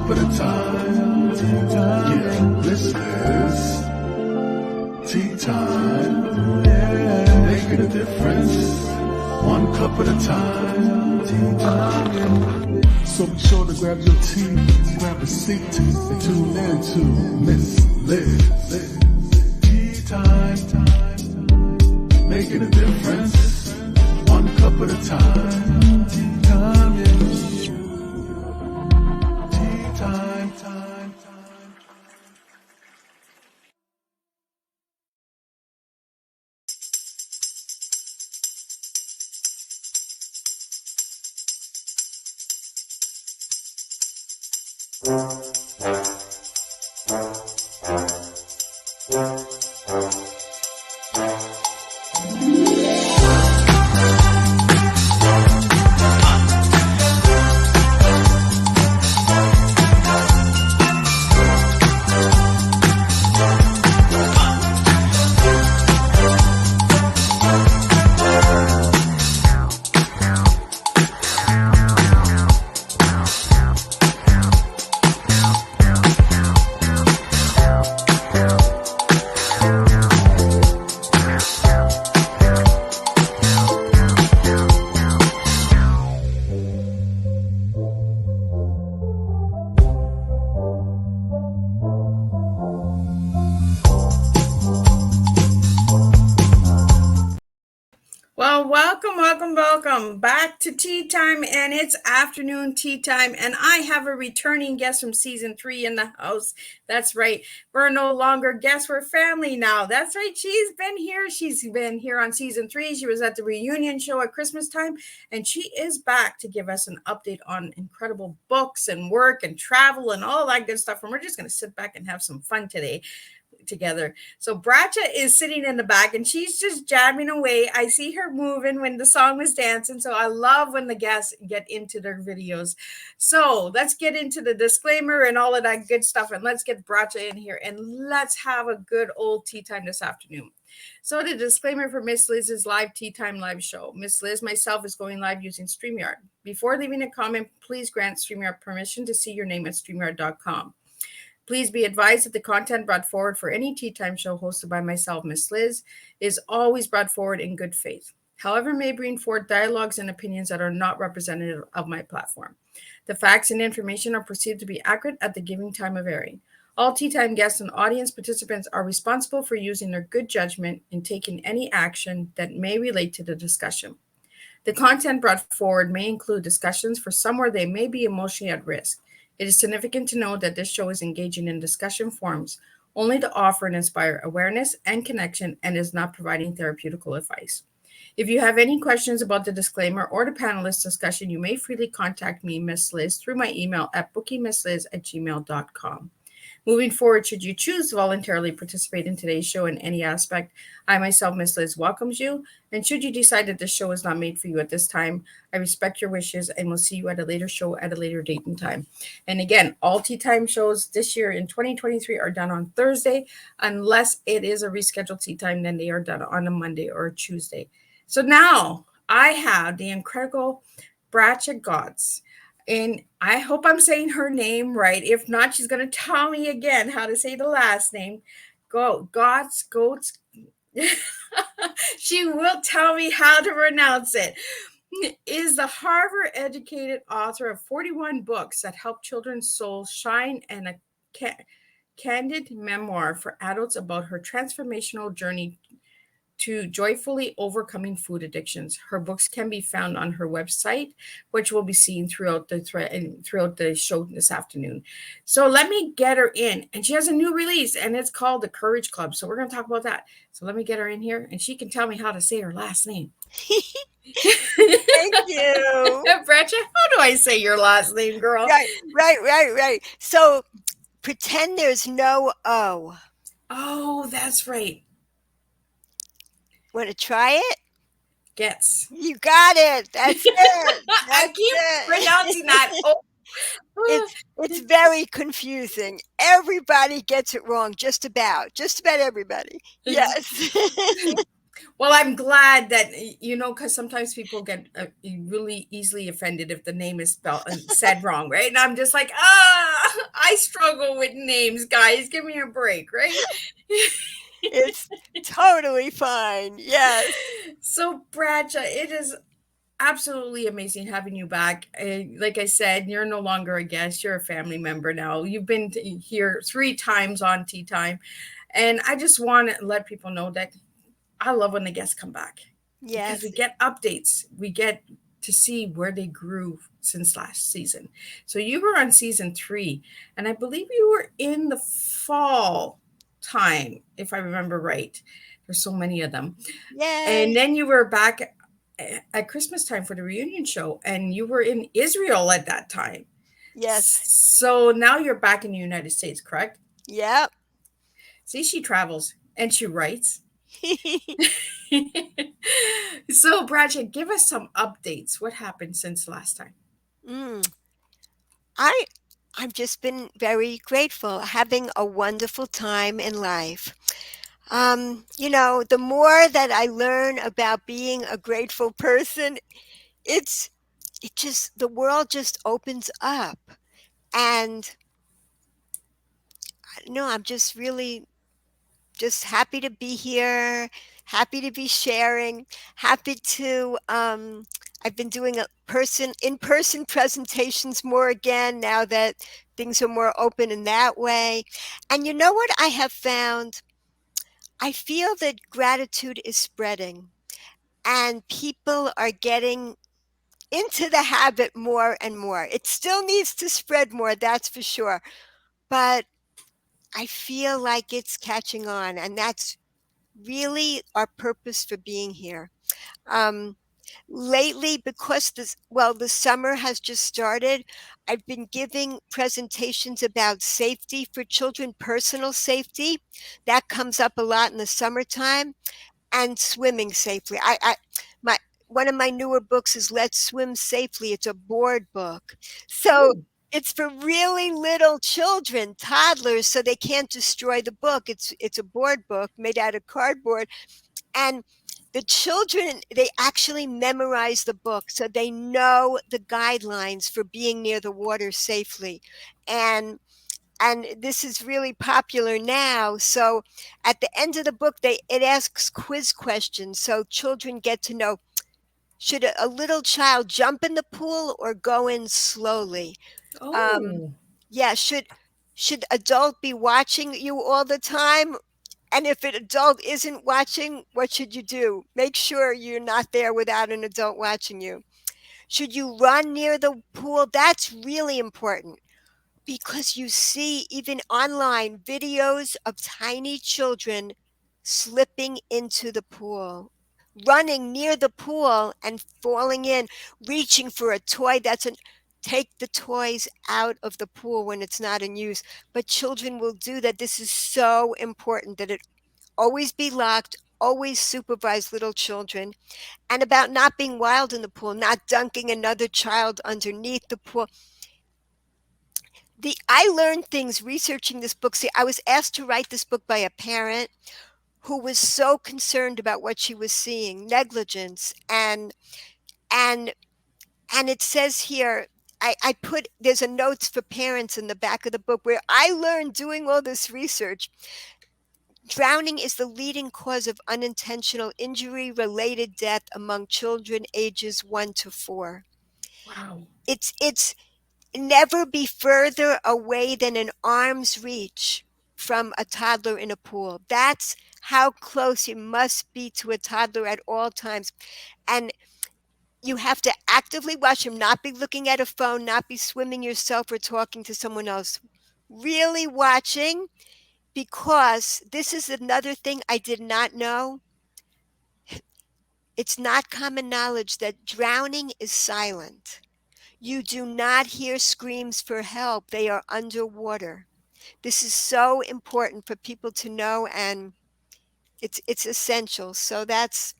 cup at a time. Yeah, this is tea time. Yeah, making a difference. One cup at a time. Tea time. So be sure to grab your tea, grab a seat, and tune in to Miss Liz. Tea time. Making a difference. One cup at a time. Tea time, yeah. Tea time. Well, welcome back to Tea Time, and it's afternoon tea time, and I have a returning guest from season 3 in the house. That's right. We're no longer guests, we're family now. That's right. She's been here on season 3. She was at the reunion show at Christmas time, and she is back to give us an update on incredible books and work and travel and all that good stuff. And we're just going to sit back and have some fun today together. So Bracha is sitting in the back and she's just jamming away. I see her moving when the song was dancing. So I love when the guests get into their videos. So let's get into the disclaimer and all of that good stuff. And let's get Bracha in here and let's have a good old tea time this afternoon. So the disclaimer for Miss Liz's live tea time live show. Miss Liz, myself, is going live using StreamYard. Before leaving a comment, please grant StreamYard permission to see your name at StreamYard.com. Please be advised that the content brought forward for any tea time show hosted by myself, Miss Liz, is always brought forward in good faith. However, may bring forth dialogues and opinions that are not representative of my platform. The facts and information are perceived to be accurate at the giving time of airing. All tea time guests and audience participants are responsible for using their good judgment in taking any action that may relate to the discussion. The content brought forward may include discussions for some where they may be emotionally at risk. It is significant to note that this show is engaging in discussion forums only to offer and inspire awareness and connection and is not providing therapeutical advice. If you have any questions about the disclaimer or the panelist discussion, you may freely contact me, Miss Liz, through my email at bookingmissliz@gmail.com. Moving forward, should you choose to voluntarily participate in today's show in any aspect, I myself, Miss Liz, welcomes you. And should you decide that this show is not made for you at this time, I respect your wishes and will see you at a later show at a later date and time. And again, all tea time shows this year in 2023 are done on Thursday, unless it is a rescheduled tea time, then they are done on a Monday or a Tuesday. So now I have the incredible Bracha Goetz. And I hope I'm saying her name right. If not, she's going to tell me again how to say the last name. Goetz. She will tell me how to pronounce it. Is the Harvard-educated author of 41 books that help children's souls shine and a candid memoir for adults about her transformational journey to joyfully overcoming food addictions. Her books can be found on her website, which will be seen throughout the show this afternoon. So let me get her in. And she has a new release, and it's called The Courage Club. So we're going to talk about that. So let me get her in here, and she can tell me how to say her last name. Thank you. Bracha, how do I say your last name, girl? Right. So pretend there's no O. Oh, that's right. Want to try it? Goetz. You got it. That's it. I keep pronouncing that. Oh. It's very confusing. Everybody gets it wrong. Just about everybody. Yes. Well, I'm glad that because sometimes people get really easily offended if the name is spelled said wrong, right? And I'm just like, I struggle with names, guys. Give me a break, right? It's totally fine. Yes. So, Bracha, it is absolutely amazing having you back. Like I said, you're no longer a guest; you're a family member now. You've been here 3 times on Tea Time, and I just want to let people know that I love when the guests come back because we Yes. get updates. We get to see where they grew since last season. So you were on season 3, and I believe you were in the fall time, if I remember right. There's so many of them. And Yay. then you were back at Christmas time for the reunion show, and you were in Israel at that time. Yes. So now you're back in the United States, correct? Yep. See, she travels and she writes. So, Bradget, give us some updates. What happened since last time? Mm. I I've just been very grateful, having a wonderful time in life. The more that I learn about being a grateful person, it's it just the world just opens up. And no, I'm just really just happy to be here, happy to be sharing, happy to I've been doing a in-person presentations more again now that things are more open in that way. And you know what I have found? I feel that gratitude is spreading and people are getting into the habit more and more. It still needs to spread more, that's for sure. But I feel like it's catching on, and that's really our purpose for being here. Um, Lately, because the summer has just started, I've been giving presentations about safety for children, personal safety. That comes up a lot in the summertime, and swimming safely. My one of my newer books is Let's Swim Safely. It's a board book. So Oh, it's for really little children, toddlers, so they can't destroy the book. It's a board book made out of cardboard, and the children, they actually memorize the book so they know the guidelines for being near the water safely. And this is really popular now. So at the end of the book, it asks quiz questions so children get to know, should a little child jump in the pool or go in slowly? Um, oh, yeah, should adult be watching you all the time? And if an adult isn't watching, what should you do? Make sure you're not there without an adult watching you. Should you run near the pool? That's really important because you see even online videos of tiny children slipping into the pool, running near the pool and falling in, reaching for a toy. Take the toys out of the pool when it's not in use. But children will do that. This is so important that it always be locked, always supervise little children, and about not being wild in the pool, not dunking another child underneath the pool. I learned things researching this book. See, I was asked to write this book by a parent who was so concerned about what she was seeing, negligence, and it says here, I put there's a notes for parents in the back of the book where I learned doing all this research. Drowning is the leading cause of unintentional injury related death among children ages 1 to 4. wow. It's never be further away than an arm's reach from a toddler in a pool. That's how close you must be to a toddler at all times. And you have to actively watch him, not be looking at a phone, not be swimming yourself or talking to someone else. Really watching, because this is another thing I did not know. It's not common knowledge that drowning is silent. You do not hear screams for help. They are underwater. This is so important for people to know, and it's essential. So that's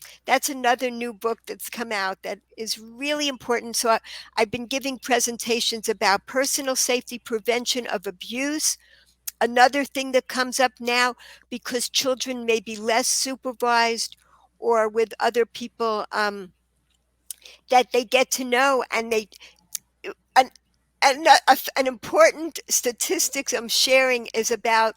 another new book that's come out that is really important. So I've been giving presentations about personal safety, prevention of abuse. Another thing that comes up now, because children may be less supervised or with other people that they get to know, and they an, an important statistics I'm sharing is about,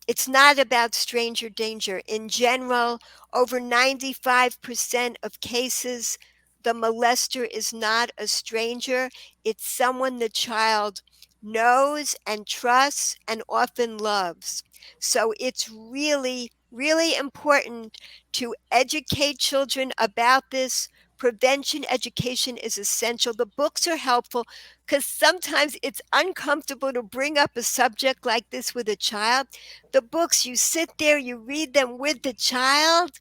it's not about stranger danger. In general, over 95% of cases, the molester is not a stranger. It's someone the child knows and trusts and often loves. So it's really, really important to educate children about this. Prevention education is essential. The books are helpful because sometimes it's uncomfortable to bring up a subject like this with a child. The books, you sit there, you read them with the child,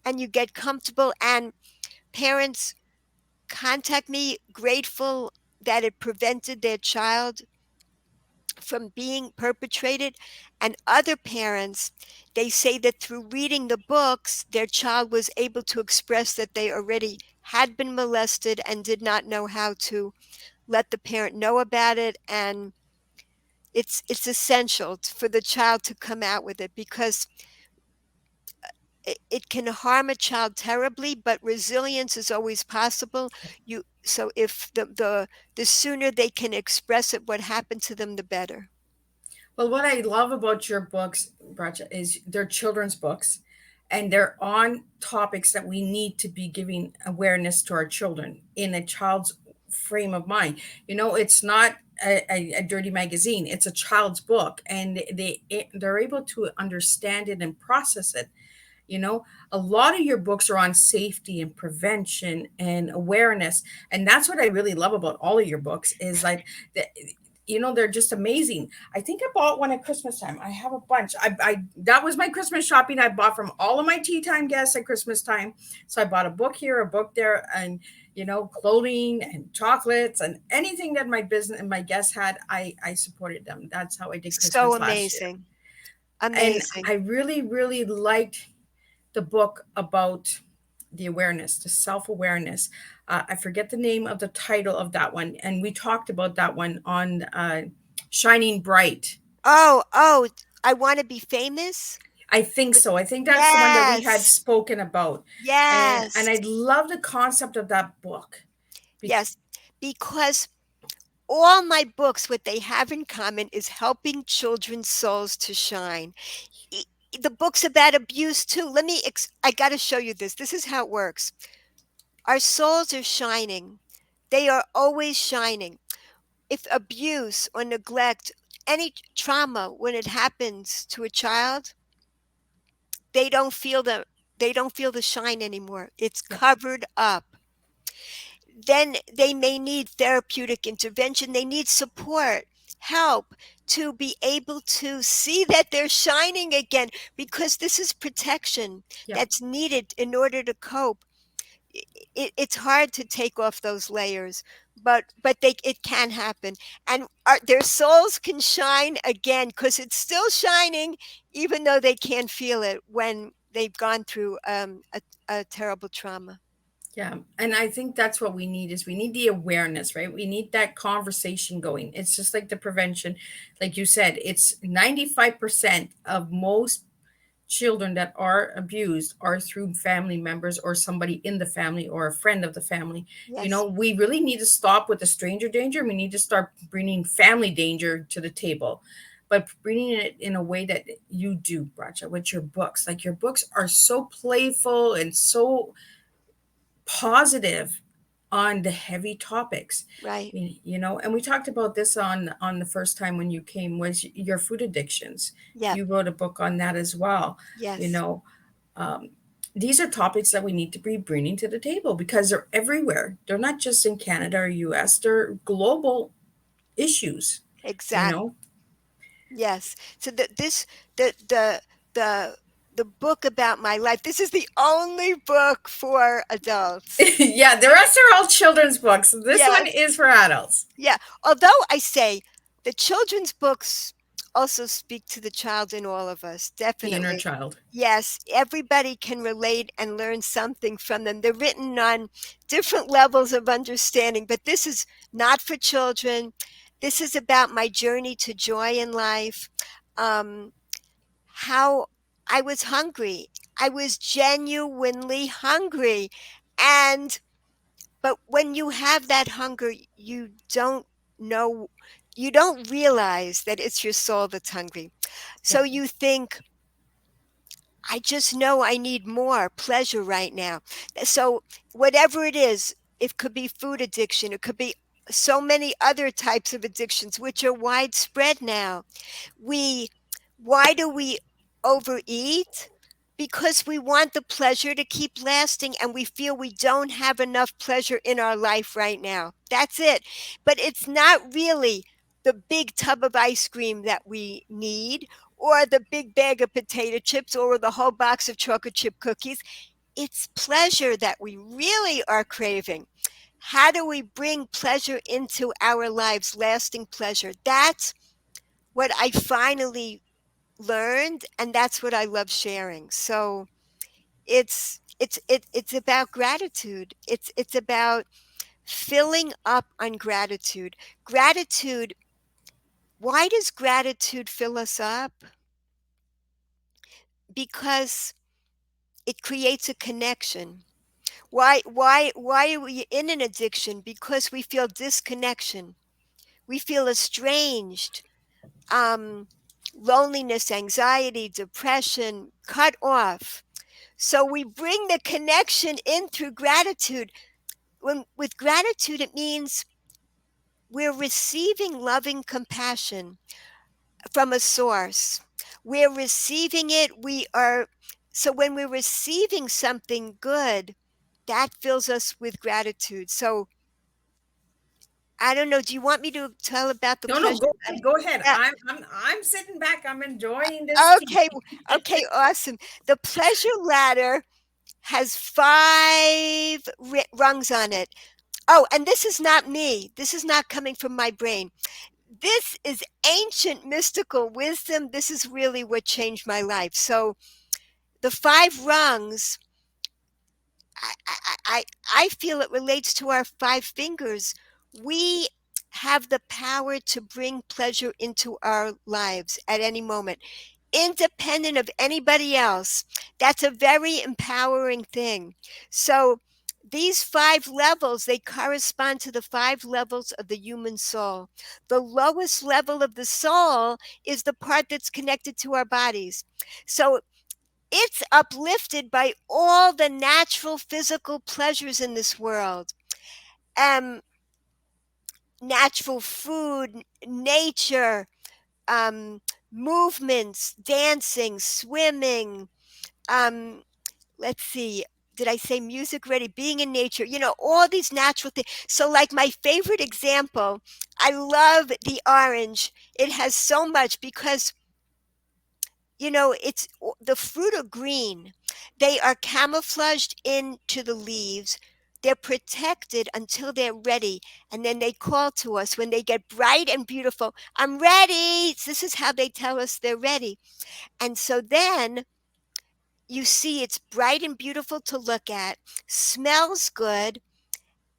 and you get comfortable. And parents contact me grateful that it prevented their child from being perpetrated. And other parents, they say that through reading the books, their child was able to express that they already had been molested and did not know how to let the parent know about it. And it's essential for the child to come out with it, because it can harm a child terribly, but resilience is always possible. So if the sooner they can express it, what happened to them, the better. Well, what I love about your books, Bracha, is they're children's books, and they're on topics that we need to be giving awareness to our children in a child's frame of mind. It's not a dirty magazine; it's a child's book, and they're able to understand it and process it. A lot of your books are on safety and prevention and awareness, and that's what I really love about all of your books is like the, they're just amazing. I think I bought one at Christmas time. I have a bunch. I that was my Christmas shopping. I bought from all of my tea time guests at Christmas time. So I bought a book here, a book there, and clothing and chocolates and anything that my business and my guests had. I supported them. That's how I did So Christmas last year. amazing. And Amazing. I really, really liked the book about the awareness, the self-awareness. I forget the name of the title of that one, and we talked about that one on Shining Bright. Oh, I want to be famous. I think so. I think that's the one that we had Yes. spoken about, and Yes. I love the concept of that book. Yes. Because all my books, what they have in common is helping children's souls to shine. The book's about abuse too. I got to show you this. This is how it works. Our souls are shining. They are always shining. If abuse or neglect, any trauma, when it happens to a child, they don't feel the shine anymore. It's Yeah. covered up. Then they may need therapeutic intervention. They need support, help to be able to see that they're shining again, because this is protection Yeah. that's needed in order to cope. It's hard to take off those layers, but it can happen, and their souls can shine again because it's still shining, even though they can't feel it when they've gone through a terrible trauma. Yeah. And I think that's what we need is we need the awareness, right? We need that conversation going. It's just like the prevention. Like you said, it's 95% of most children that are abused are through family members or somebody in the family or a friend of the family. Yes. We really need to stop with the stranger danger. We need to start bringing family danger to the table, but bringing it in a way that you do, Bracha, with your books. Like your books are so playful and so positive on the heavy topics. Right. And we talked about this on the first time when you came, was your food addictions. Yeah. You wrote a book on that as well. you Yes. know um, these are topics that we need to be bringing to the table because they're everywhere. They're not just in Canada or US, they're global issues you Exactly. know Yes. So the the the book about my life. This is the only book for adults. Yeah, the rest are all children's books. This one Yes. is for adults. Yeah. Although I say the children's books also speak to the child in all of us. The inner Definitely. child. Yes, everybody can relate and learn something from them. They're written on different levels of understanding, but this is not for children. This is about my journey to joy in life. Um, how I was hungry. I was genuinely hungry. And but when you have that hunger, know you don't realize that it's your soul that's hungry. Yeah. So you think, I just know I need more pleasure right now. So whatever it is, it could be food addiction, it could be so many other types of addictions which are widespread now. We Why do we overeat? Because we want the pleasure to keep lasting and we feel we don't have enough pleasure in our life right now. That's it. But it's not really the big tub of ice cream that we need, or the big bag of potato chips, or the whole box of chocolate chip cookies. It's pleasure that we really are craving. How do we bring pleasure into our lives, lasting pleasure? That's what I finally learned, and that's what I love sharing. So it's about gratitude. It's about filling up on gratitude. Gratitude, why does gratitude fill us up? Because it creates a connection. Why are we in an addiction? Because we feel disconnection. We feel estranged. Um, Loneliness, anxiety, depression, cut off. So we bring the connection in through gratitude. With gratitude, it means we're receiving loving compassion from a source. We're receiving it. So when we're receiving something good, that fills us with gratitude. So I don't know. Do you want me to tell about the No, no, pleasure? go ahead. Go ahead. Yeah. I'm sitting back. I'm enjoying this tea. Okay. Okay. Awesome. The pleasure ladder has five rungs on it. Oh, and this is not me. This is not coming from my brain. This is ancient mystical wisdom. This is really what changed my life. So the five rungs, I, I, I I feel it relates to our five fingers. We have the power to bring pleasure into our lives at any moment, independent of anybody else. That's a very empowering thing. So these five levels, they correspond to the five levels of the human soul. The lowest level of the soul is the part that's connected to our bodies. So it's uplifted by all the natural physical pleasures in this world. Um, Natural food, nature, movements, dancing, swimming, um, let's see, did I say music ready? Being in nature, all these natural things. So, like my favorite example, I love the orange. It has so much because, it's the fruit are green. They are camouflaged into the leaves. They're protected until they're ready. And then they call to us when they get bright and beautiful. I'm ready. This is how they tell us they're ready. And so then you see it's bright and beautiful to look at, smells good,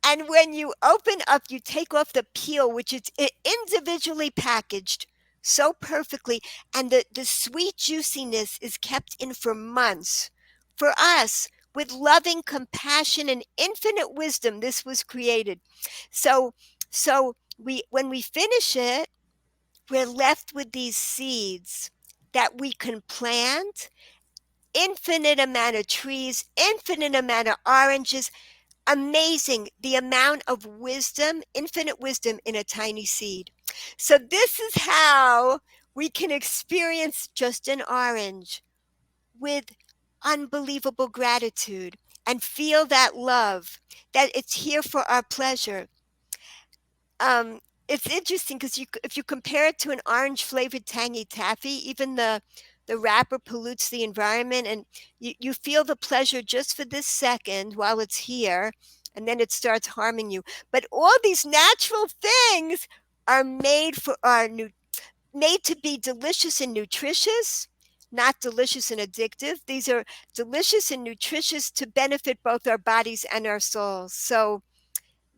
and when you open up, you take off the peel, which is individually packaged so perfectly, and the sweet juiciness is kept in for months. For us, with loving compassion and infinite wisdom, this was created. So we when we finish it, we're left with these seeds that we can plant, infinite amount of trees, infinite amount of oranges. Amazing the amount of wisdom, infinite wisdom in a tiny seed. So this is how we can experience just an orange with unbelievable gratitude and feel that love, that it's here for our pleasure. It's interesting because if you compare it to an orange flavored tangy taffy, even the wrapper pollutes the environment, and you feel the pleasure just for this second while it's here, and then it starts harming you. But all these natural things are made to be delicious and nutritious, not delicious and addictive. These are delicious and nutritious to benefit both our bodies and our souls. So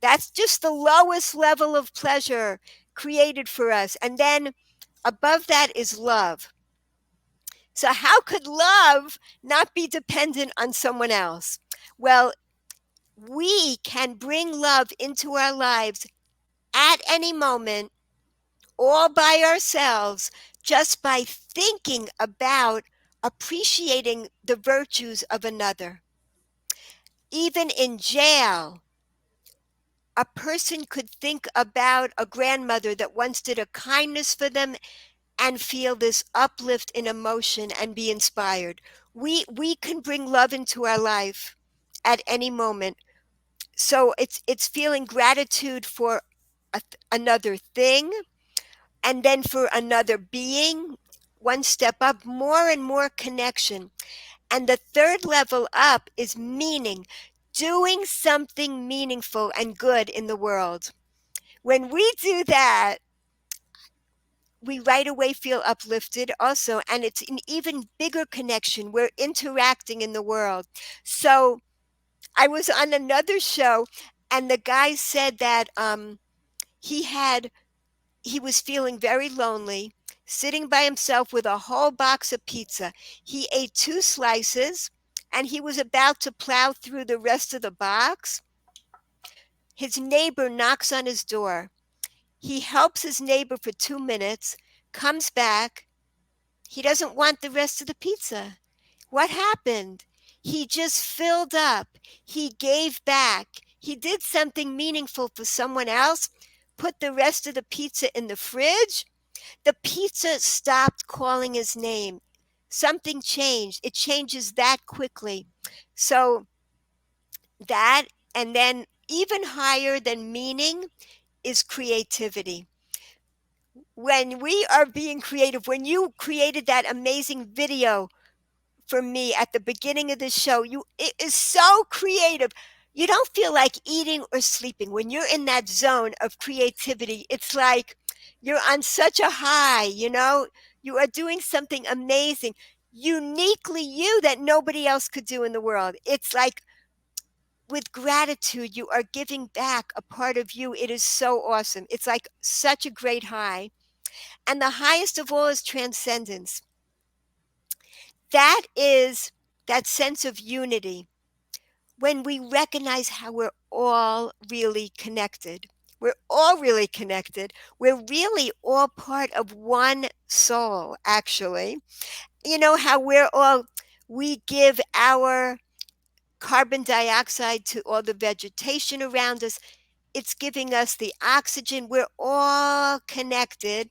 that's just the lowest level of pleasure created for us. And then above that is love. So, how could love not be dependent on someone else? Well, we can bring love into our lives at any moment, all by ourselves, just by thinking about appreciating the virtues of another. Even in jail, a person could think about a grandmother that once did a kindness for them and feel this uplift in emotion and be inspired. We can bring love into our life at any moment. So it's feeling gratitude for another thing, and then for another being, one step up, more and more connection. And the third level up is meaning, doing something meaningful and good in the world. When we do that, we right away feel uplifted also, and it's an even bigger connection. We're interacting in the world. So I was on another show, and the guy said that he had he was feeling very lonely, sitting by himself with a whole box of pizza. He ate 2 slices, and he was about to plow through the rest of the box. His neighbor knocks on his door. He helps his neighbor for 2 minutes, comes back. He doesn't want the rest of the pizza. What happened? He just filled up. He gave back. He did something meaningful for someone else, put the rest of the pizza in the fridge. The pizza stopped calling his name. Something changed. It changes that quickly. So that, and then even higher than meaning is creativity. When we are being creative, when you created that amazing video for me at the beginning of the show, it is so creative. You don't feel like eating or sleeping when you're in that zone of creativity. It's like you're on such a high, you are doing something amazing, uniquely you, that nobody else could do in the world. It's like with gratitude, you are giving back a part of you. It is so awesome. It's like such a great high. And the highest of all is transcendence. That is that sense of unity when we recognize how we're all really connected. We're all really connected. We're really all part of one soul, actually. You know how we give our carbon dioxide to all the vegetation around us. It's giving us the oxygen. We're all connected.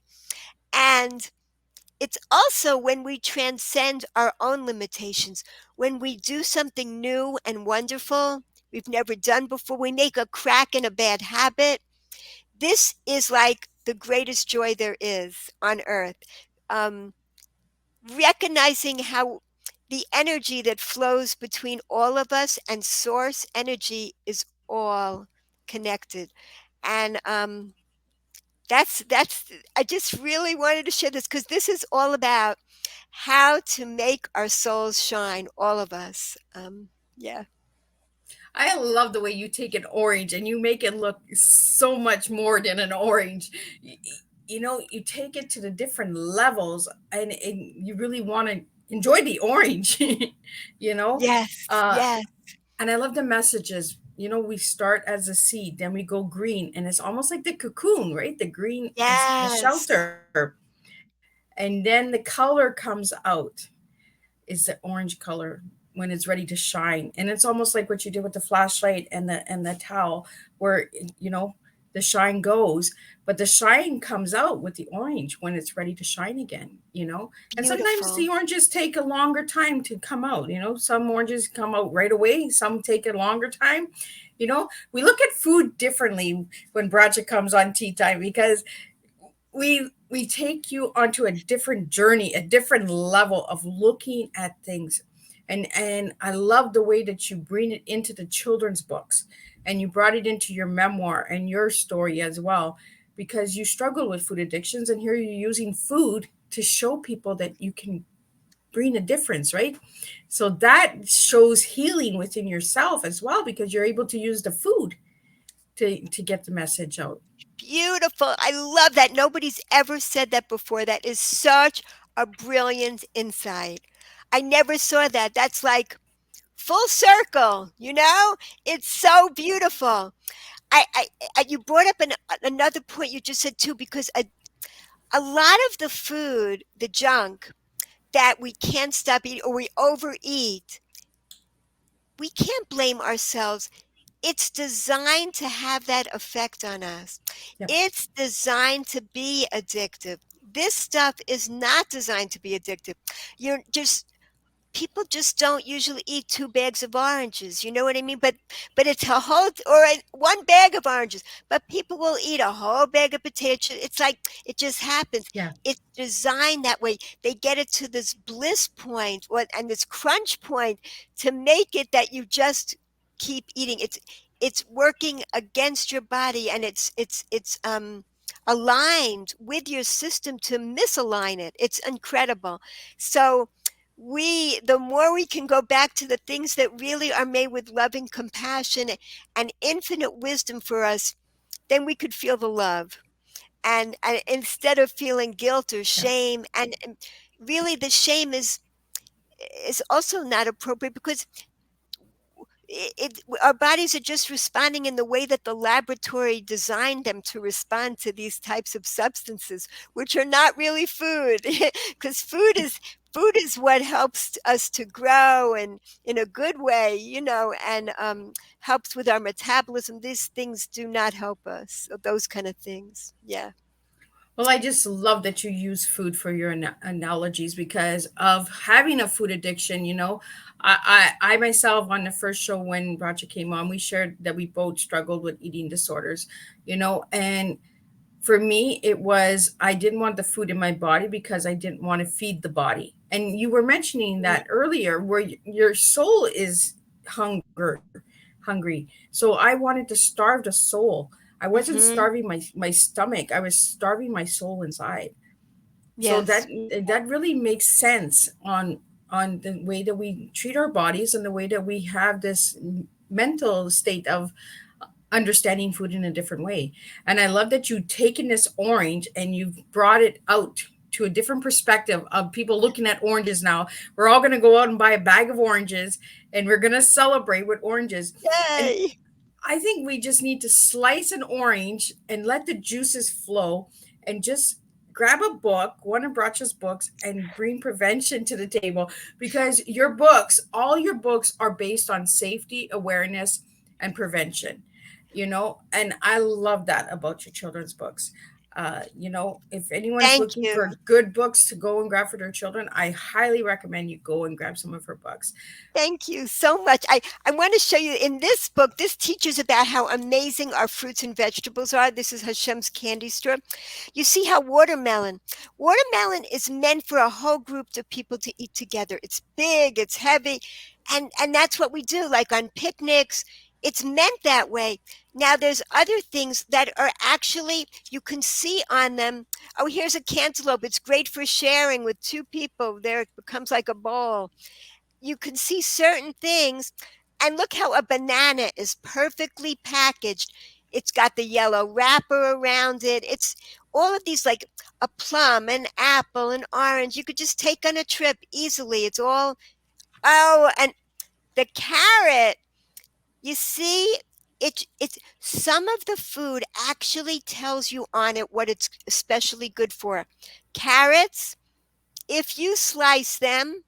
And it's also when we transcend our own limitations, when we do something new and wonderful we've never done before, we make a crack in a bad habit. This is like the greatest joy there is on earth. Um, Recognizing how the energy that flows between all of us and source energy is all connected. And that's I just really wanted to share this because this is all about how to make our souls shine, all of us. Yeah. I love the way you take an orange and you make it look so much more than an orange. You take it to the different levels, and you really want to enjoy the orange, you know? Yes. Uh, Yes. and I love the messages. We start as a seed, then we go green, and it's almost like the cocoon, right? The green is the Yes. shelter. And then the color comes out is the orange color when it's ready to shine, and it's almost like what you did with the flashlight and the towel, where the shine goes, but the shine comes out with the orange when it's ready to shine again. And sometimes Beautiful. the oranges take a longer time to come out. Some oranges come out right away, some take a longer time. We look at food differently when Bracha comes on Tea Time, because we take you onto a different journey, a different level of looking at things. And I love the way that you bring it into the children's books, and you brought it into your memoir and your story as well, because you struggle with food addictions, and here you're using food to show people that you can bring a difference, right? So that shows healing within yourself as well, because you're able to use the food to get the message out. Beautiful. I love that. Nobody's ever said that before. That is such a brilliant insight. I never saw that. That's like full circle, you know? It's so beautiful. You brought up another point you just said too, because a lot of the food, the junk that we can't stop eating or we overeat, we can't blame ourselves. It's designed to have that effect on us. Yeah. It's designed to be addictive. This stuff is not designed to be addictive. You're just People just don't usually eat 2 bags of oranges, you know what I mean? But it's a whole or 1 bag of oranges, but people will eat a whole bag of potato chips. It's like it just happens. Yeah. It's designed that way. They get it to this bliss point and this crunch point to make it that you just keep eating. It's working against your body, and it's aligned with your system to misalign it. It's incredible. So the more we can go back to the things that really are made with loving compassion and infinite wisdom for us, then we could feel the love. And instead of feeling guilt or Yeah. shame, and really the shame is also not appropriate, because our bodies are just responding in the way that the laboratory designed them to respond to these types of substances, which are not really food, because food is what helps us to grow, and in a good way, and helps with our metabolism. These things do not help us. Those kind of things. Yeah. Well, I just love that you use food for your analogies because of having a food addiction. I myself on the first show when Bracha came on, we shared that we both struggled with eating disorders, and for me, it was I didn't want the food in my body because I didn't want to feed the body. And you were mentioning that earlier, where your soul is hungry. So I wanted to starve the soul. I wasn't Mm-hmm. starving my stomach. I was starving my soul inside. So that Yes. that really makes sense on the way that we treat our bodies and the way that we have this mental state of understanding food in a different way. And I love that you've taken this orange and you've brought it out to a different perspective of people looking at oranges now. We're all going to go out and buy a bag of oranges and we're going to celebrate with oranges. And Yay. I think we just need to slice an orange and let the juices flow and just grab a book, one of Bracha's books, and bring prevention to the table because all your books are based on safety, awareness, and prevention. And I love that about your children's books. If anyone's Thank looking you. for good books to go and grab for their children, I highly recommend you go and grab some of her books. Thank you so much. I want to show you in this book, this teaches about how amazing our fruits and vegetables are. This is Hashem's candy store. You see how watermelon is meant for a whole group of people to eat together. It's big, it's heavy, and that's what we do, like on picnics. It's meant that way. Now, there's other things that are actually, you can see on them. Oh, here's a cantaloupe. It's great for sharing with 2 people. There it becomes like a bowl. You can see certain things, and look how a banana is perfectly packaged. It's got the yellow wrapper around it. It's all of these, like a plum, an apple, an orange, you could just take on a trip easily. It's all, oh, and the carrot, you see, it's some of the food actually tells you on it what it's especially good for. Carrots, if you slice them,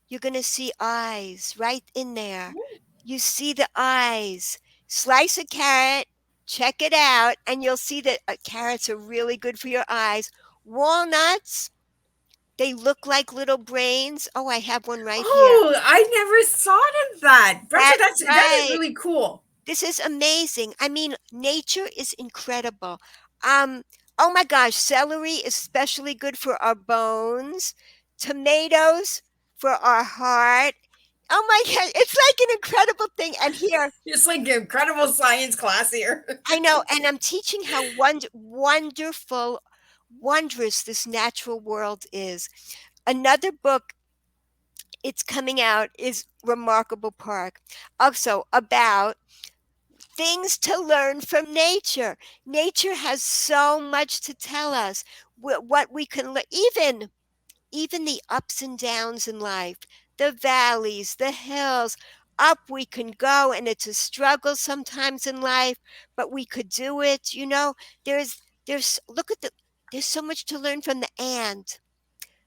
you're going to see eyes right in there. You see the eyes. Slice a carrot, check it out, and you'll see that carrots are really good for your eyes. Walnuts, they look like little brains. Oh, I have one right here. Oh, I never thought of that. Brescia, That's that is right. really cool. This is amazing. I mean, nature is incredible. Um, oh my gosh, celery is especially good for our bones. Tomatoes for our heart. Oh my God, it's like an incredible thing. And here, It's like an incredible science class here. I know, and I'm teaching how wonderful, wondrous this natural world is. Another book, it's coming out, is Remarkable Park. Also about things to learn from nature. Nature has so much to tell us. What we can learn, even even the ups and downs in life, the valleys, the hills. Up we can go, and it's a struggle sometimes in life, but we could do it. There's look at the there's so much to learn from the ant.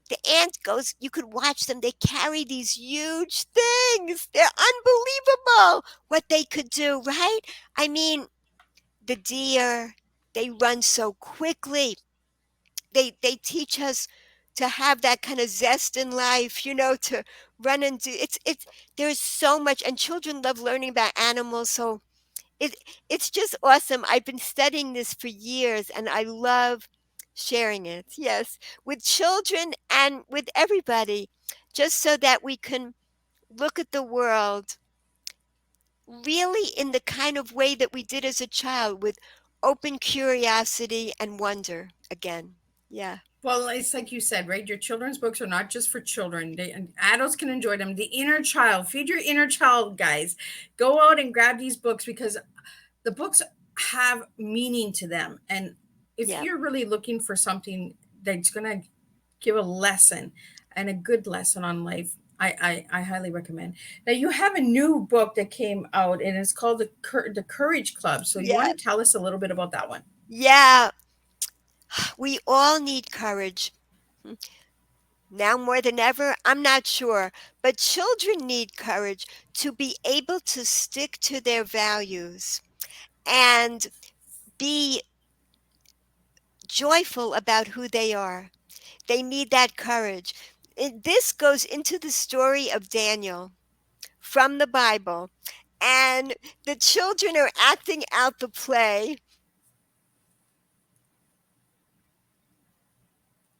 The ant goes, you could watch them. They carry these huge things. They're unbelievable what they could do, right? I mean, the deer, they run so quickly. They teach us to have that kind of zest in life, to run and do it's there's so much, and children love learning about animals, so it it's just awesome. I've been studying this for years and I love sharing it. Yes, with children and with everybody, just so that we can look at the world really in the kind of way that we did as a child, with open curiosity and wonder again. Yeah. Well, it's like you said, right? Your children's books are not just for children. And adults can enjoy them. The inner child, feed your inner child, guys. Go out and grab these books because the books have meaning to them. And if Yeah. you're really looking for something that's going to give a lesson and a good lesson on life, I highly recommend. Now, you have a new book that came out and it's called the Courage Club. So, you want Yeah. to tell us a little bit about that one? Yeah. We all need courage. Now more than ever, I'm not sure, but children need courage to be able to stick to their values and be joyful about who they are. They need that courage. This goes into the story of Daniel from the Bible, and the children are acting out the play.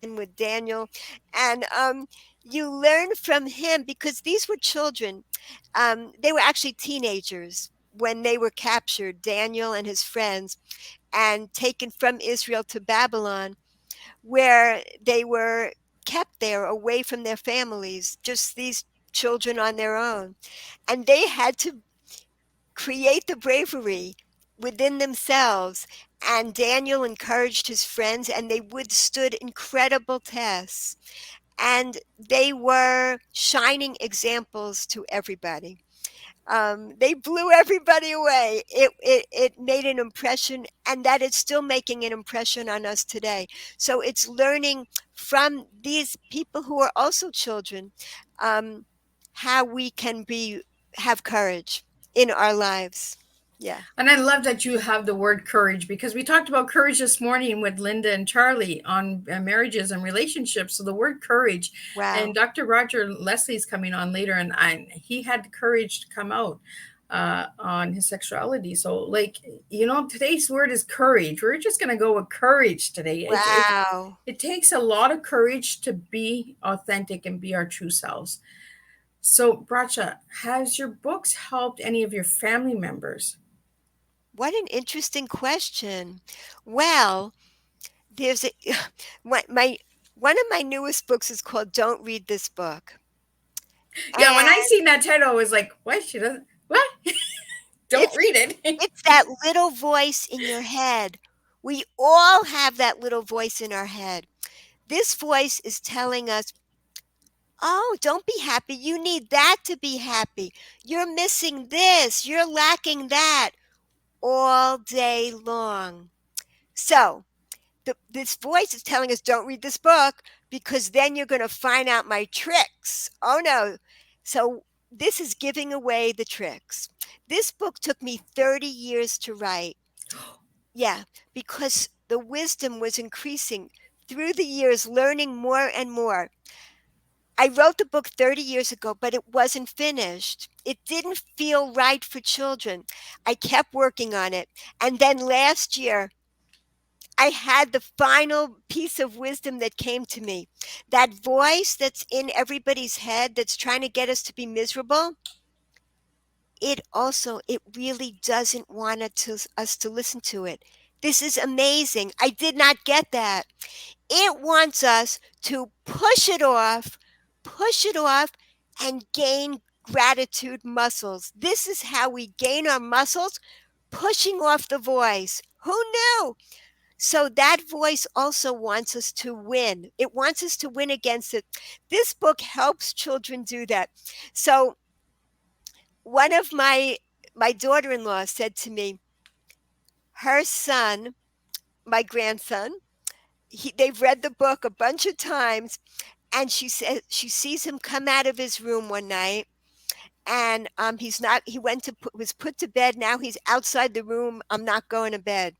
And with Daniel, and you learn from him because these were children. They were actually teenagers when they were captured, Daniel and his friends, and taken from Israel to Babylon, where they were kept there away from their families, just these children on their own. And they had to create the bravery within themselves. And Daniel encouraged his friends, and they withstood incredible tests. And they were shining examples to everybody. They blew everybody away. It made an impression, and that is still making an impression on us today. So it's learning from these people who are also children, um, how we can have courage in our lives. Yeah. And I love that you have the word courage because we talked about courage this morning with Linda and Charlie on marriages and relationships. So the word courage, and Wow. Dr. Roger Leslie's coming on later, and he had the courage to come out on his sexuality. So, like, today's word is courage. We're just going to go with courage today. Wow. It takes a lot of courage to be authentic and be our true selves. So, Bracha, has your books helped any of your family members? What an interesting question. Well, there's a my one of my newest books is called Don't Read This Book. Yeah, when I And seen that title, I was like, "What? She doesn't what? Don't it's read it." it's that little voice in your head. We all have that little voice in our head. This voice is telling us, "Oh, don't be happy. You need that to be happy. You're missing this. You're lacking that," all day long. So, this voice is telling us, don't read this book because then you're going to find out my tricks. Oh no. So this is giving away the tricks. This book took me 30 years to write. Yeah, because the wisdom was increasing through the years, learning more and more. I wrote the book 30 years ago, but it wasn't finished. It didn't feel right for children. I kept working on it. And then last year, I had the final piece of wisdom that came to me. That voice that's in everybody's head that's trying to get us to be miserable, it really doesn't want us to listen to it. This is amazing. I did not get that. It wants us to push it off, and gain gratitude muscles. This is how we gain our muscles, pushing off the voice. Who knew? So that voice also wants us to win. It wants us to win against it. This book helps children do that. So one of my daughter-in-law said to me, her son, my grandson, they've read the book a bunch of times, and she said she sees him come out of his room one night, and he's not. He was put to bed. Now he's outside the room. I'm not going to bed.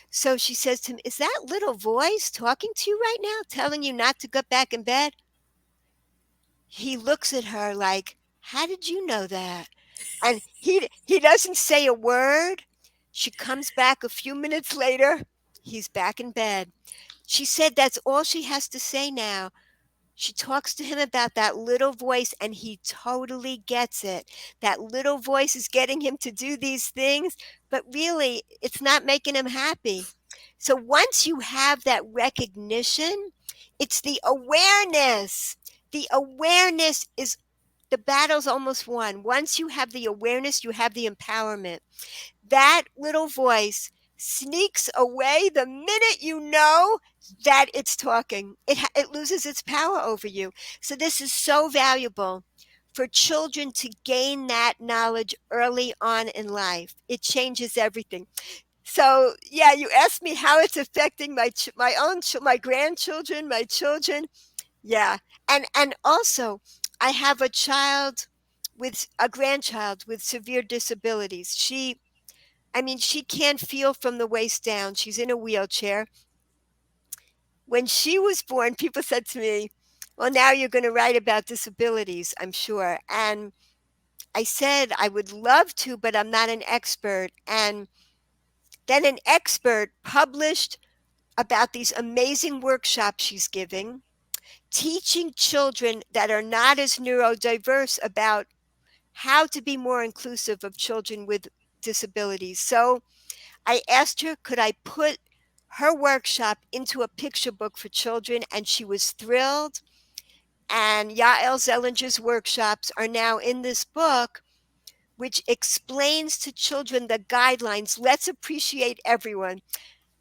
So she says to him, "Is that little voice talking to you right now, telling you not to go back in bed?" He looks at her like, "How did you know that?" And he doesn't say a word. She comes back a few minutes later. He's back in bed. She said that's all she has to say now. She talks to him about that little voice, and he totally gets it. That little voice is getting him to do these things, but really, it's not making him happy. So once you have that recognition, it's the awareness. The awareness is the battle's almost won. Once you have the awareness, you have the empowerment. That little voice sneaks away the minute you know that it's talking. It loses its power over you. So this is so valuable for children to gain that knowledge early on in life. It changes everything. So yeah, you asked me how it's affecting my grandchildren, my children. Yeah, and also I have a grandchild with severe disabilities. She can't feel from the waist down. She's in a wheelchair. When she was born, people said to me, "Well, now you're going to write about disabilities, I'm sure." And I said, I would love to, but I'm not an expert. And then an expert published about these amazing workshops she's giving, teaching children that are not as neurodiverse about how to be more inclusive of children with disabilities. So I asked her, could I put her workshop into a picture book for children? And she was thrilled. And Yael Zellinger's workshops are now in this book, which explains to children the guidelines. Let's appreciate everyone.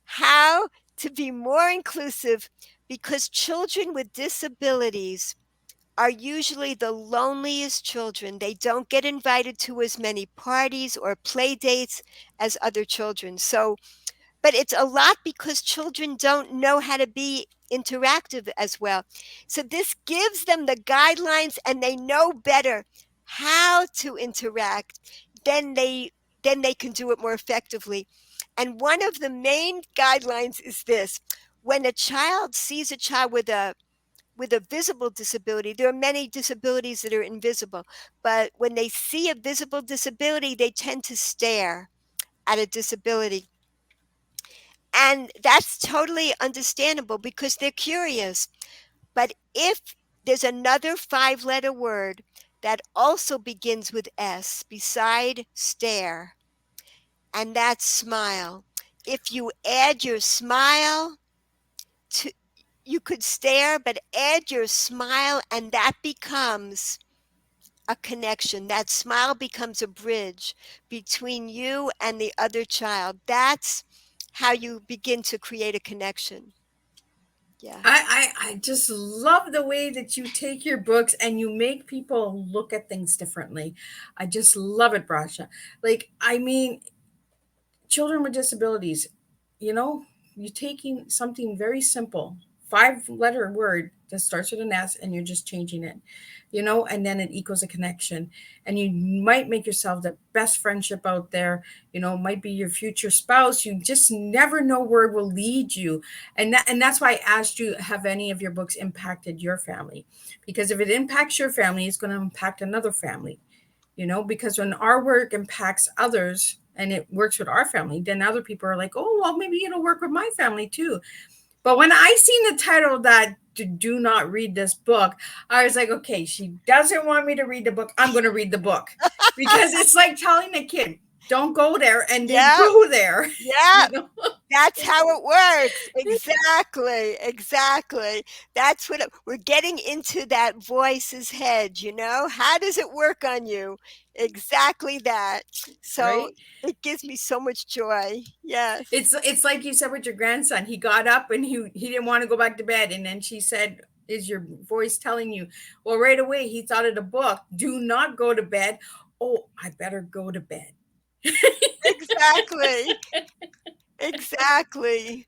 How to be more inclusive, because children with disabilities are usually the loneliest children. They don't get invited to as many parties or play dates as other children. So, but it's a lot because children don't know how to be interactive as well. So this gives them the guidelines, and they know better how to interact. Then they can do it more effectively. And one of the main guidelines is this: when a child sees a child with a visible disability, there are many disabilities that are invisible, but when they see a visible disability, they tend to stare at a disability. And that's totally understandable because they're curious. But if there's another 5-letter word that also begins with S beside stare, and that's smile. If you add your smile to, you could stare, but add your smile, and that becomes a connection. That smile becomes a bridge between you and the other child. That's how you begin to create a connection. Yeah. I just love the way that you take your books and you make people look at things differently. I just love it, Brasha. Like, I mean, children with disabilities, you know, you're taking something very simple, 5-letter word that starts with an S, and you're just changing it, you know, and then it equals a connection. And you might make yourself the best friendship out there, you know, might be your future spouse. You just never know where it will lead you. And that's why I asked you, have any of your books impacted your family? Because if it impacts your family, it's going to impact another family, you know, because when our work impacts others and it works with our family, then other people are like, oh, well, maybe it'll work with my family too. But when I seen the title that do not read this book, I was like, okay, she doesn't want me to read the book. I'm going to read the book, because it's like telling a kid, don't go there, and they Yeah. go there. Yeah. You know? That's how it works. Exactly. Exactly. That's what we're getting into, that voice's head, you know? How does it work on you? Exactly that. So Right? it gives me so much joy. Yes. It's like you said with your grandson. He got up and he didn't want to go back to bed, and then she said, "Is your voice telling you?" Well, right away he thought of the book. Do not go to bed. Oh, I better go to bed. Exactly. Exactly.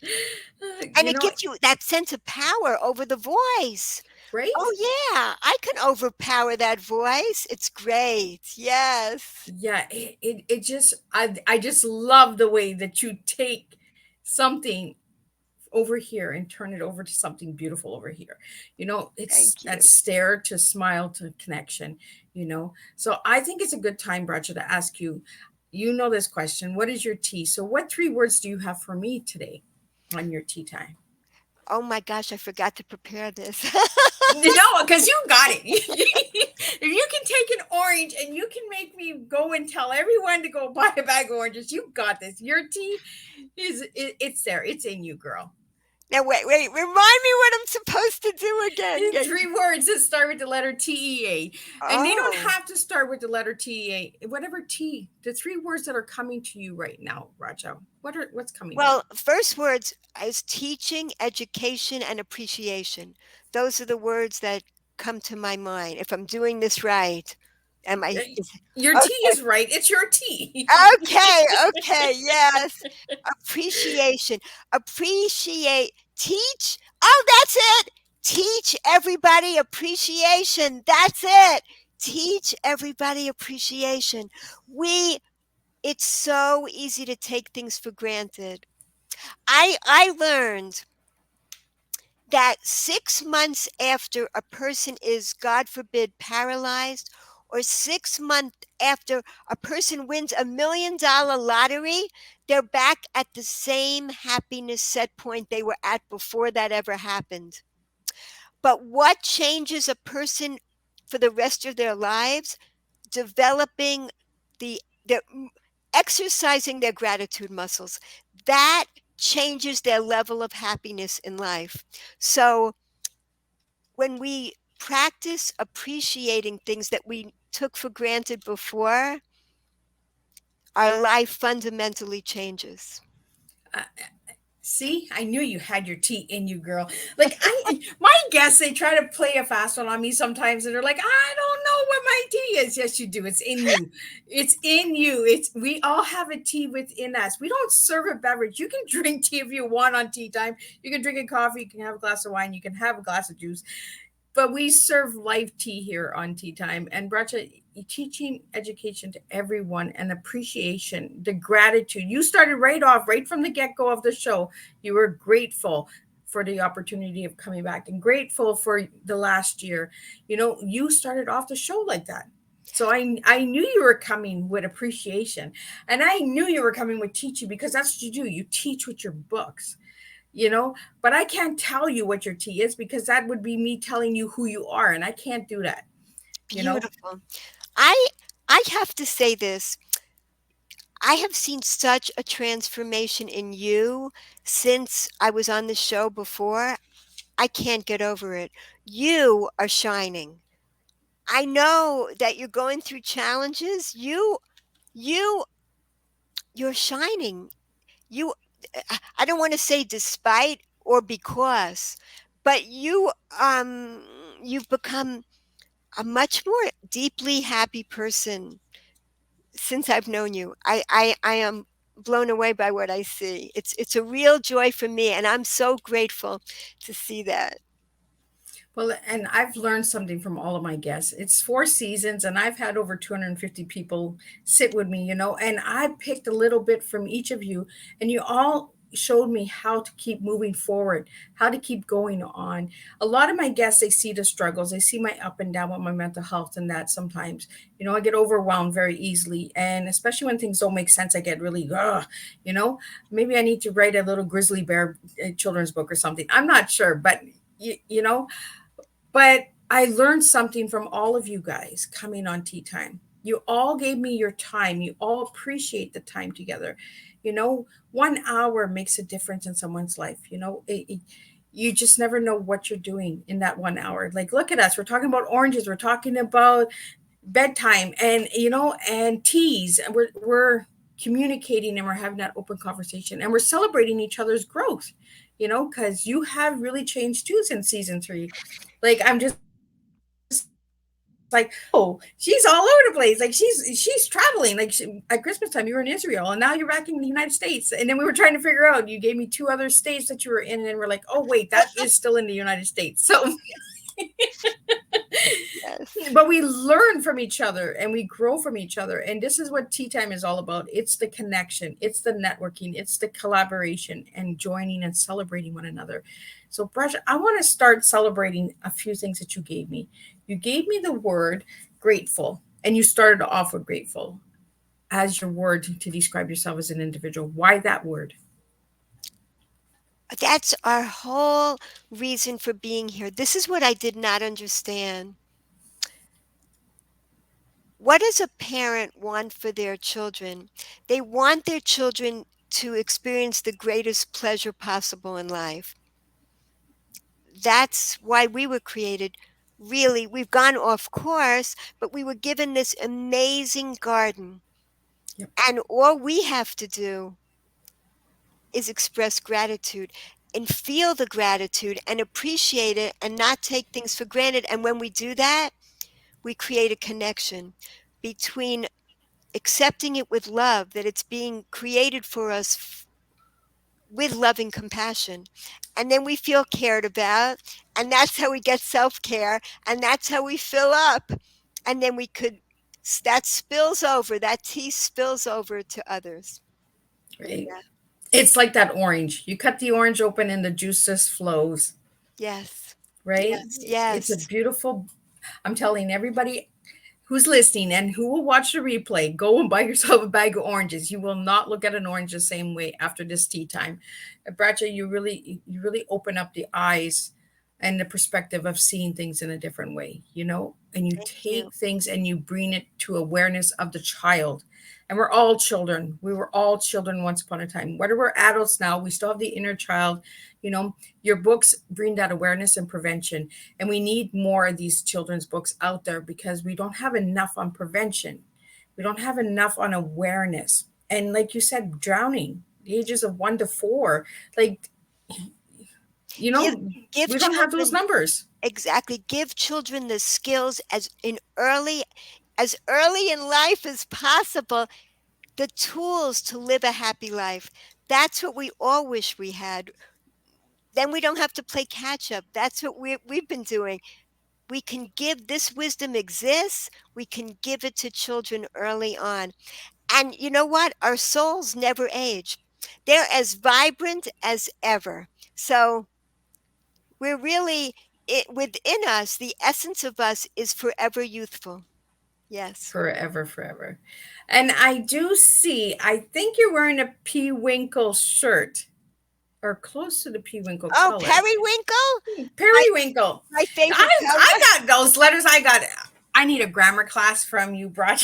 And You it know, gives you that sense of power over the voice. right? Oh, yeah, I can overpower that voice. It's great. Yes. Yeah, it just I just love the way that you take something over here and turn it over to something beautiful over here. It's Thank that you. stare to smile to connection. So I think it's a good time, Bracha, to ask you, this question. What is your tea? So what 3 words do you have for me today on your tea time? Oh my gosh, I forgot to prepare this. No, because you got it. If you can take an orange and you can make me go and tell everyone to go buy a bag of oranges, you got this. Your tea it's there. It's in you, girl. Now, wait, remind me what I'm supposed to do again. 3 words that start with the letter TEA. And they don't Oh, have to start with the letter TEA. Whatever T, the 3 words that are coming to you right now, Raja. What's coming up? well, first words is teaching, education, and appreciation. Those are the words that come to my mind. If I'm doing this right, am I? Your T Okay, is right. It's your T. okay, yes. Appreciation. Appreciate. Teach. Oh, that's it. Teach everybody appreciation. That's it. Teach everybody appreciation. We, it's so easy to take things for granted. I learned that 6 months after a person is, God forbid, paralyzed, or 6 months after a person wins $1 million lottery, they're back at the same happiness set point they were at before that ever happened. But what changes a person for the rest of their lives? Developing the exercising their gratitude muscles. That changes their level of happiness in life. So when we practice appreciating things that we took for granted before, our life fundamentally changes. Uh, See, I knew you had your tea in you, girl. Like my guests, they try to play a fast one on me sometimes, and they're like, "I don't know what my tea is." Yes, you do. It's in you. It's in you. We all have a tea within us. We don't serve a beverage. You can drink tea if you want on tea time. You can drink a coffee. You can have a glass of wine. You can have a glass of juice, but we serve live tea here on Tea Time. And Bracha, teaching education to everyone and appreciation, the gratitude. You started right off, right from the get go of the show. You were grateful for the opportunity of coming back and grateful for the last year. You started off the show like that. So I knew you were coming with appreciation, and I knew you were coming with teaching, because that's what you do. You teach with your books. But I can't tell you what your tea is, because that would be me telling you who you are, and I can't do that you know Beautiful. I I have to say this. I have seen such a transformation in you since I was on the show before. I can't get over it. You are shining. I know that you're going through challenges. You you're shining. You I don't want to say despite or because, but you've become a much more deeply happy person since I've known you. I am blown away by what I see. It's a real joy for me, and I'm so grateful to see that. Well, and I've learned something from all of my guests. It's 4 seasons, and I've had over 250 people sit with me, and I picked a little bit from each of you, and you all showed me how to keep moving forward, how to keep going on. A lot of my guests, they see the struggles, they see my up and down with my mental health, and that sometimes, I get overwhelmed very easily. And especially when things don't make sense, I get really, you know, maybe I need to write a little grizzly bear children's book or something. I'm not sure, but you know, but I learned something from all of you guys coming on Tea Time. You all gave me your time. You all appreciate the time together. You know, 1 hour makes a difference in someone's life. You just never know what you're doing in that 1 hour. Like, look at us. We're talking about oranges. We're talking about bedtime, and teas. And we're communicating, and we're having that open conversation, and we're celebrating each other's growth. Because you have really changed too since season 3. Like, I'm just like, oh, she's all over the place. Like, she's traveling. Like, at Christmas time, you were in Israel, and now you're back in the United States. And then we were trying to figure out. You gave me 2 other states that you were in, and we're like, oh wait, that is still in the United States. So Yes. but we learn from each other and we grow from each other. And this is what tea time is all about. It's the connection, it's the networking, it's the collaboration and joining and celebrating one another. So, Bracha, I want to start celebrating a few things that you gave me. You gave me the word grateful, and you started off with grateful as your word to describe yourself as an individual. Why that word? That's our whole reason for being here. This is what I did not understand. What does a parent want for their children? They want their children to experience the greatest pleasure possible in life. That's why we were created. Really, we've gone off course, but we were given this amazing garden. Yep. And all we have to do is express gratitude and feel the gratitude and appreciate it and not take things for granted. And when we do that, we create a connection between accepting it with love, that it's being created for us with loving compassion. And then we feel cared about, and that's how we get self-care, and that's how we fill up. And then that spills over, that tea spills over to others. Right. Yeah. It's like that orange. You cut the orange open and the juice just flows. Yes. Right. Yes. It's a Yes. beautiful. I'm telling everybody who's listening and who will watch the replay, go and buy yourself a bag of oranges. You will not look at an orange the same way after this tea time. Bracha, you really open up the eyes and the perspective of seeing things in a different way, and you Thank you. take things and you bring it to awareness of the child. And we're all children. We were all children once upon a time. Whether we're adults now, we still have the inner child. Your books bring that awareness and prevention. And we need more of these children's books out there because we don't have enough on prevention. We don't have enough on awareness. And like you said, drowning, the ages of 1 to 4, like, Give give we don't have those children numbers. exactly. Give children the skills as early in life as possible, the tools to live a happy life. That's what we all wish we had. Then we don't have to play catch up. That's what we've been doing. We can give this wisdom exists. We can give it to children early on. And you know what? Our souls never age. They're as vibrant as ever. So we're really within us, the essence of us is forever youthful. Yes. Forever, forever. And I do see, I think you're wearing a P-Winkle shirt or close to the P-Winkle Oh, color. periwinkle, my Periwinkle. my favorite I color. got those letters. I need a grammar class from you, Broad.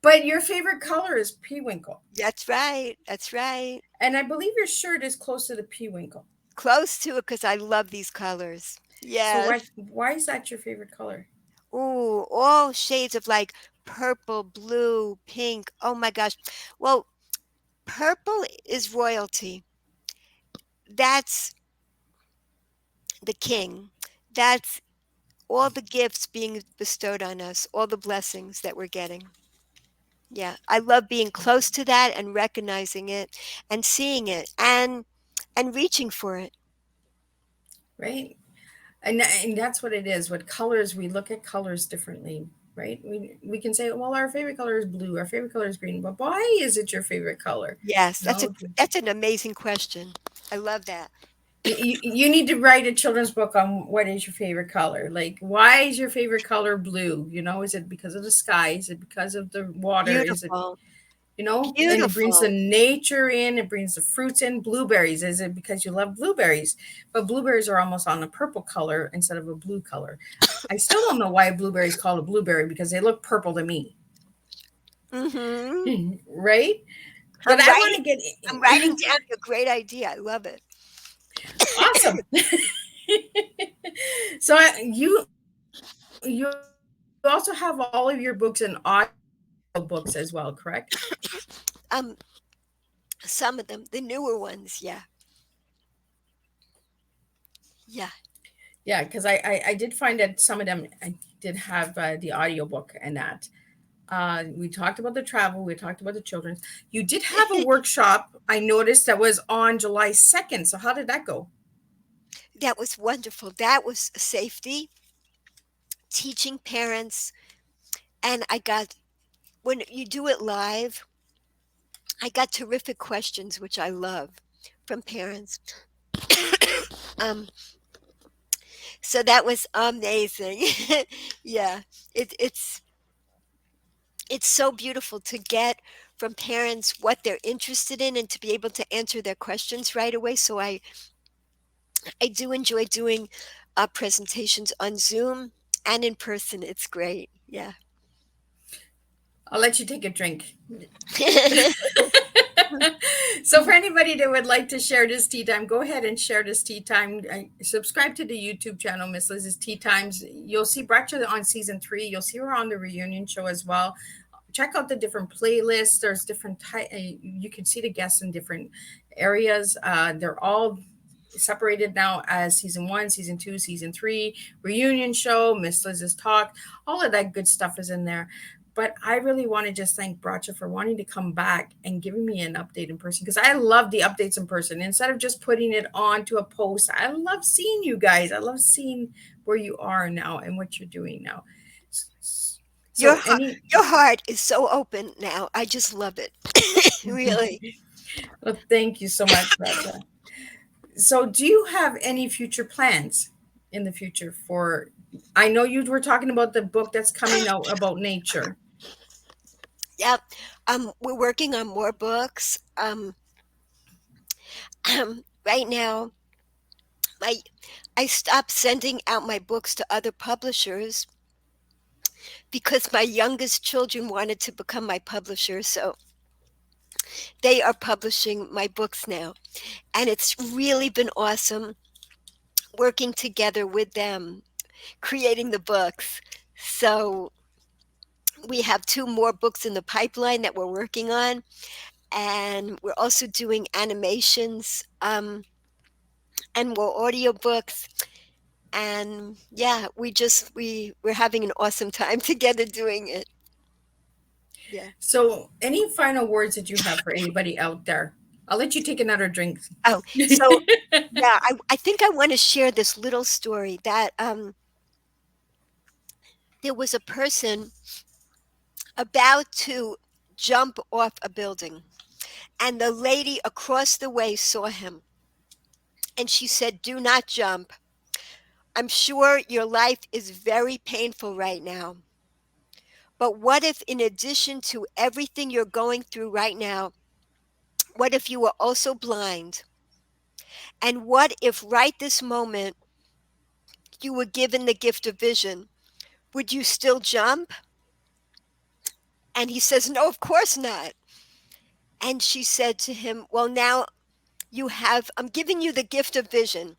But your favorite color is P-Winkle. That's right. That's right. And I believe your shirt is close to the P-Winkle. Close to it because I love these colors. So Yes. why is that your favorite color? Ooh, all shades of like purple, blue, pink. Oh my gosh. Well, purple is royalty. That's the king. That's all the gifts being bestowed on us, all the blessings that we're getting. Yeah, I love being close to that and recognizing it and seeing it and reaching for it. Right? And that's what it is. With colors, we look at colors differently, right? We can say, well, our favorite color is blue, our favorite color is green, but why is it your favorite color? Yes, that's a No, that's an amazing question. I love that. you need to write a children's book on what is your favorite color. Like, why is your favorite color blue? Is it because of the sky? Is it because of the water? Is it Beautiful. and it brings the Beautiful. nature in, it brings the fruits in. Blueberries, is it because you love blueberries? But blueberries are almost on a purple color instead of a blue color. I still don't know why a blueberry is called a blueberry because they look purple to me. Hmm. Right? But I'm I want writing. to get I'm writing down your great idea. I love it. awesome. So you also have all of your books in audio books as well, correct? Um, some of them, the newer ones, yeah, yeah. Yeah, because I did find that some of them I did have the audiobook and that. We talked about the travel, we talked about the children's. You did have a workshop, I noticed, that was on July 2nd. So how did that go? That was wonderful. That was safety, teaching parents, and I got when you do it live, I got terrific questions, which I love from parents. Um, so that was amazing. Yeah, it's it's so beautiful to get from parents what they're interested in and to be able to answer their questions right away. So I do enjoy doing presentations on Zoom and in person. It's great. Yeah. I'll let you take a drink. So for anybody that would like to share this tea time, go ahead and share this tea time. Subscribe to the YouTube channel, Miss Liz's Tea Times. You'll see Bracha on season 3. You'll see her on the reunion show as well. Check out the different playlists. There's different you can see the guests in different areas. They're all separated now as season 1, season 2, season 3, reunion show, Miss Liz's talk. All of that good stuff is in there. But I really want to just thank Bracha for wanting to come back and giving me an update in person, because I love the updates in person instead of just putting it onto a post. I love seeing you guys. I love seeing where you are now and what you're doing now. Your So any your heart is so open now. I just love it. Really. well, thank you so much, Bracha. So do you have any future plans in the future for, I know you were talking about the book that's coming out about nature. Yep. We're working on more books. Right now, my I stopped sending out my books to other publishers because my youngest children wanted to become my publishers. So they are publishing my books now. And it's really been awesome working together with them, creating the books. So we have two more books in the pipeline that we're working on. And we're also doing animations and more audiobooks. And yeah, we're having an awesome time together doing it. Yeah. So any final words that you have for anybody out there? I'll let you take another drink. Oh, so yeah, I think I want to share this little story that there was a person about to jump off a building, and the lady across the way saw him, and she said, "Do not jump. I'm sure your life is very painful right now. But what if, in addition to everything you're going through right now, what if you were also blind? And what if right this moment you were given the gift of vision? Would you still jump?" And he says, "No, of course not." And she said to him, "Well, now I'm giving you the gift of vision.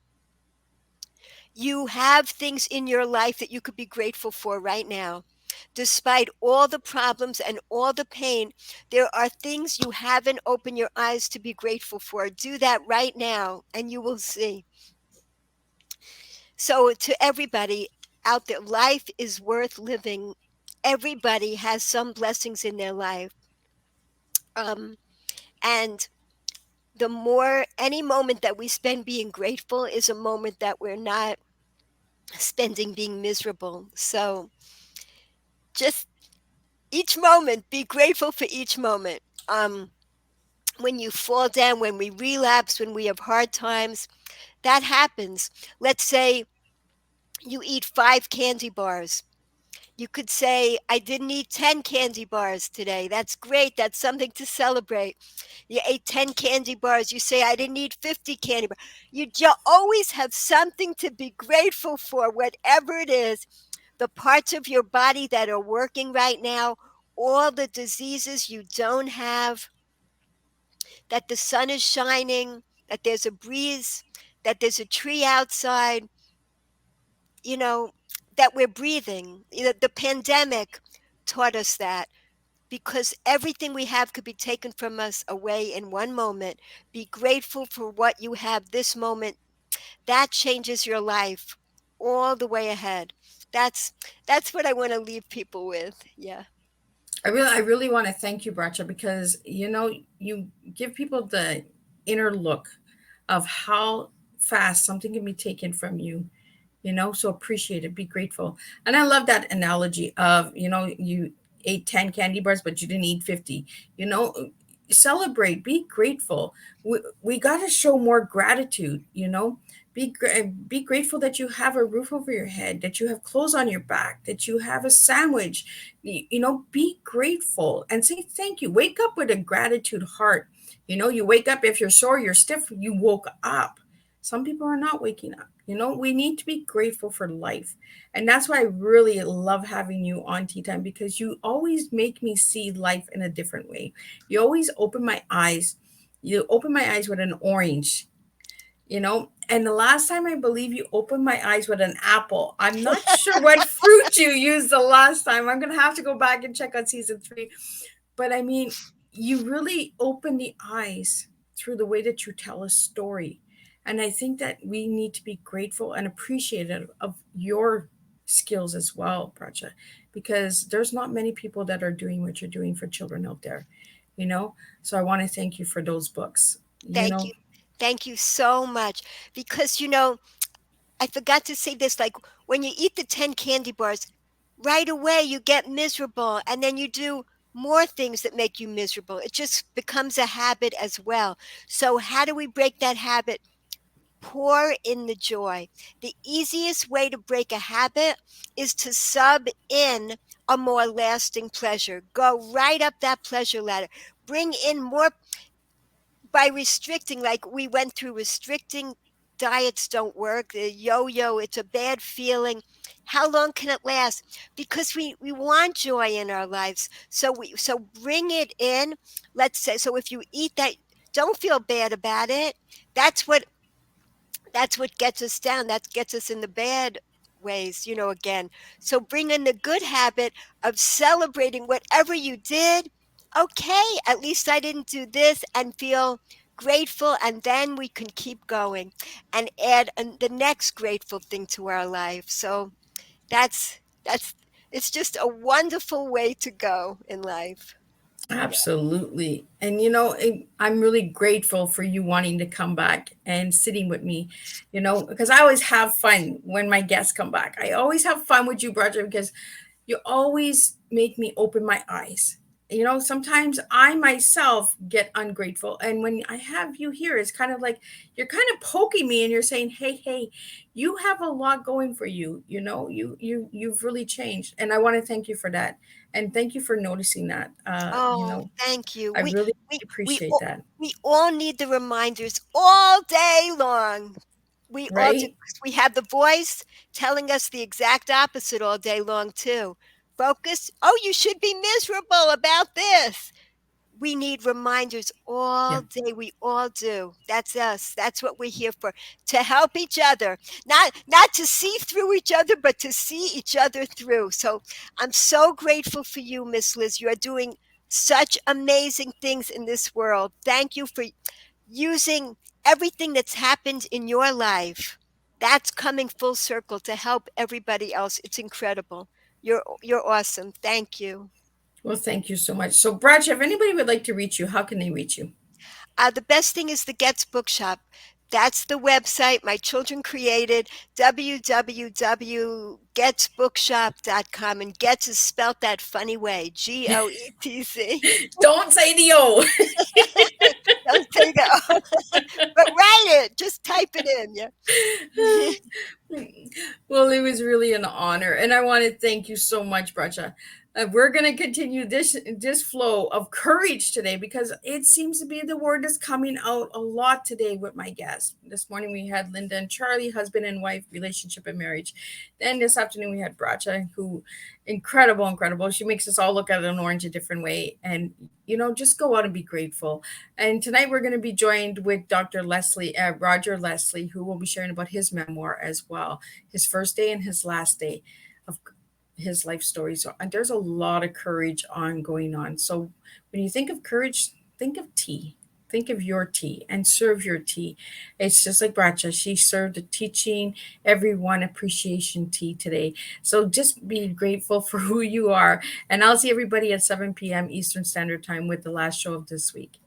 You have things in your life that you could be grateful for right now. Despite all the problems and all the pain, there are things you haven't opened your eyes to be grateful for. Do that right now, and you will see." So, to everybody out there, life is worth living. Everybody has some blessings in their life. Um, and any moment that we spend being grateful is a moment that we're not spending being miserable. So, just each moment, be grateful for each moment. When you fall down, when we relapse, when we have hard times, that happens. Let's say you eat 5 candy bars. You could say, I didn't eat 10 candy bars today. That's great. That's something to celebrate. You ate 10 candy bars. You say, I didn't eat 50 candy bars. You always have something to be grateful for, whatever it is. The parts of your body that are working right now, all the diseases you don't have, that the sun is shining, that there's a breeze, that there's a tree outside, you know, that we're breathing. The pandemic taught us that, because everything we have could be taken from us away in one moment. Be grateful for what you have this moment. That changes your life all the way ahead. That's that's what I want to leave people with. Yeah. I really want to thank you, Bracha, because you give people the inner look of how fast something can be taken from you. So appreciate it, be grateful. And I love that analogy of, you ate 10 candy bars, but you didn't eat 50. You know, celebrate, be grateful. We got to show more gratitude. Be grateful that you have a roof over your head, that you have clothes on your back, that you have a sandwich. Be grateful and say thank you. Wake up with a gratitude heart. You wake up, if you're sore, you're stiff, you woke up. Some people are not waking up. We need to be grateful for life. And that's why I really love having you on Tea Time, because you always make me see life in a different way. You always open my eyes. You open my eyes with an orange, and the last time I believe you opened my eyes with an apple. I'm not sure what fruit you used the last time. I'm going to have to go back and check on season 3. But I mean, you really open the eyes through the way that you tell a story. And I think that we need to be grateful and appreciative of your skills as well, Pracha, because there's not many people that are doing what you're doing for children out there. So I want to thank you for those books. you Thank know you. Thank you so much. Because, I forgot to say this, like when you eat the 10 candy bars, right away you get miserable, and then you do more things that make you miserable. It just becomes a habit as well. So, how do we break that habit? Pour in the joy. The easiest way to break a habit is to sub in a more lasting pleasure. Go right up that pleasure ladder. Bring in more by restricting, like we went through restricting. Diets don't work. The yo-yo, it's a bad feeling. How long can it last? Because we want joy in our lives. So bring it in. Let's say, so if you eat that, don't feel bad about it. That's what gets us down. That gets us in the bad ways, again. So bring in the good habit of celebrating whatever you did. Okay, at least I didn't do this, and feel grateful, and then we can keep going and add the next grateful thing to our life. So that's it's just a wonderful way to go in life. Yeah. Absolutely. And I'm really grateful for you wanting to come back and sitting with me, because I always have fun when my guests come back. I always have fun with you, brother, because you always make me open my eyes. Sometimes I myself get ungrateful. And when I have you here, it's kind of like you're kind of poking me and you're saying, hey, you have a lot going for you. You've really changed. And I want to thank you for that. And thank you for noticing that. Oh, thank you. I really We we appreciate all, that. we all need the reminders all day long. We all do, Right? 'cause we have the voice telling us the exact opposite all day long too. Focus. Oh, you should be miserable about this. We need reminders Yeah. all day. We all do. That's us. That's what we're here for. To help each other. Not to see through each other, but to see each other through. So I'm so grateful for you, Miss Liz. You are doing such amazing things in this world. Thank you for using everything that's happened in your life. That's coming full circle to help everybody else. It's incredible. You're awesome. Thank you. Well, thank you so much. So, Bradshaw, if anybody would like to reach you, how can they reach you? The best thing is the Goetz Bookshop. That's the website my children created, www.getzbookshop.com. And Goetz is spelt that funny way, Goetz. Don't say the O. Don't say that. But write it. Just type it in. Yeah. Well, it was really an honor, and I want to thank you so much, Bracha. We're going to continue this flow of courage today because it seems to be the word that's coming out a lot today with my guests. This morning we had Linda and Charlie, husband and wife, relationship and marriage. Then this afternoon we had Bracha, who incredible. She makes us all look at an orange a different way, and just go out and be grateful. And tonight we're going to be joined with Dr. Roger Leslie, who will be sharing about his memoir as well, his first day and his last day of his life story. So there's a lot of courage going on. So when you think of courage, think of tea. Think of your tea and serve your tea. It's just like Bracha. She served a teaching everyone appreciation tea today. So just be grateful for who you are. And I'll see everybody at 7 p.m. Eastern Standard Time with the last show of this week.